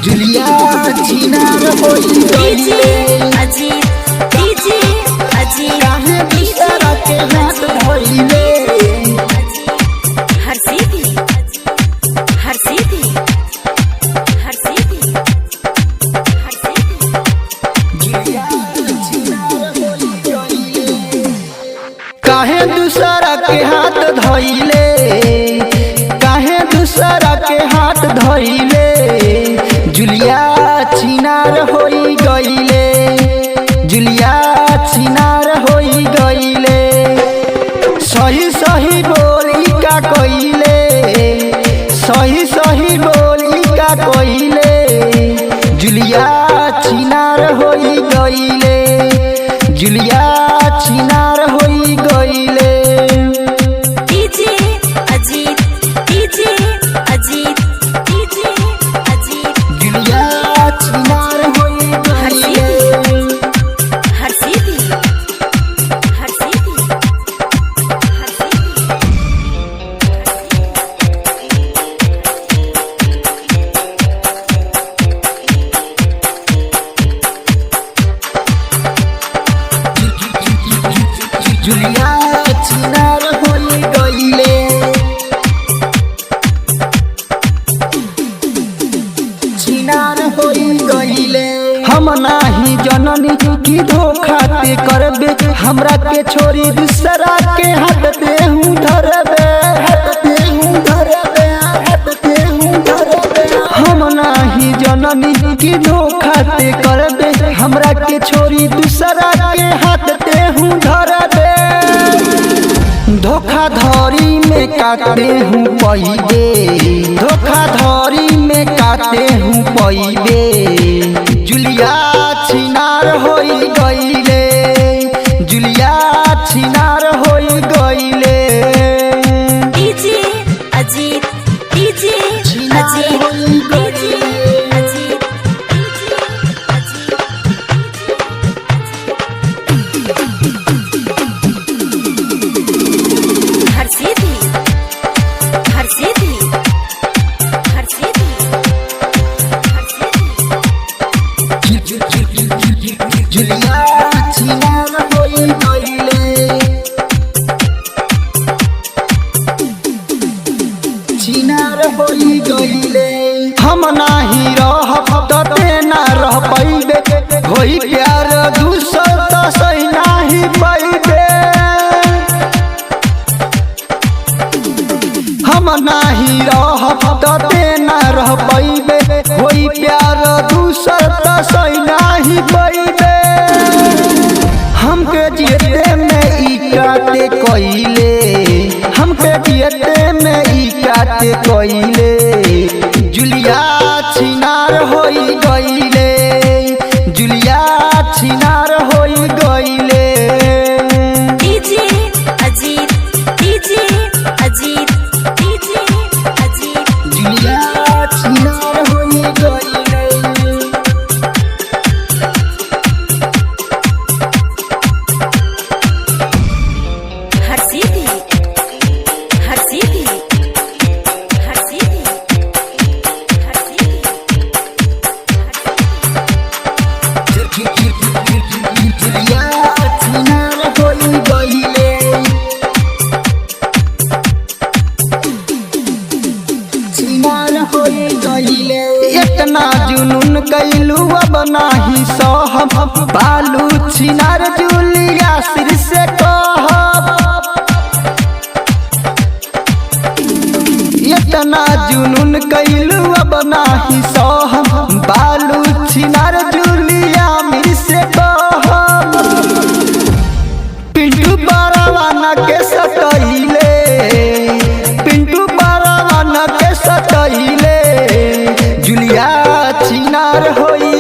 जुलिया छिनार होई गईले काहे दूसरा के हाथ धइले काहे दूसरा के हाथ धइले काहे दूसरा के हाथ धइले जुलिया छिनार होई गईले जुलिया छिनार होई गईले सही सही बोली का कइले सही सही बोली का कइले जुलिया छिनार होई गईले जुलिया छिनार होई गईले जुलिया छिनार होई गईले जुलिया छिनार होई गईले छिनार होई गईले हम नाही जननी की धोखा ते करबे हमरा के छोरी दूसरा के हाथ देहूं धरबे हम नाही जननी की धोखा ते करबे हमरा के छोरी दूसरा के हाथ देहूं धरबे धोखाधड़ी में काटे हूँ पइबे धोखाधड़ी में काटे हूँ पइबे जुलिया छिनार होई गईले जुलिया छिनार होई गईले छिनार होई गईले जुलिया छिनार होई गईले छिनार होई गईले हम नाही रहब तते ना रह पइबे होई प्यार दूसर त सही नाही पइबे हम नाही रहब तते ना रह पइबे होई प्यार दूसर त सही नाही पइबे हमके जियते में ई काटे कइले हमके जियते में ई काटे कइले जुलिया छिनार होई गईले जुलिया छिनार होई गईले जुलिया छिनार होई गईले जुलिया छिनार होई गईले छिनार होई गईले इतना जुनून कैलू अब नाही सहब बालू छिनार जुलिया सिर से कहब इतना जुनून कैलू अब नाही सहब बालू छिनार जुलिया मिर से कहब पिंटू बारावाना के सटइले पिंटू बारावाना के सटइले जुलिया छिनार होई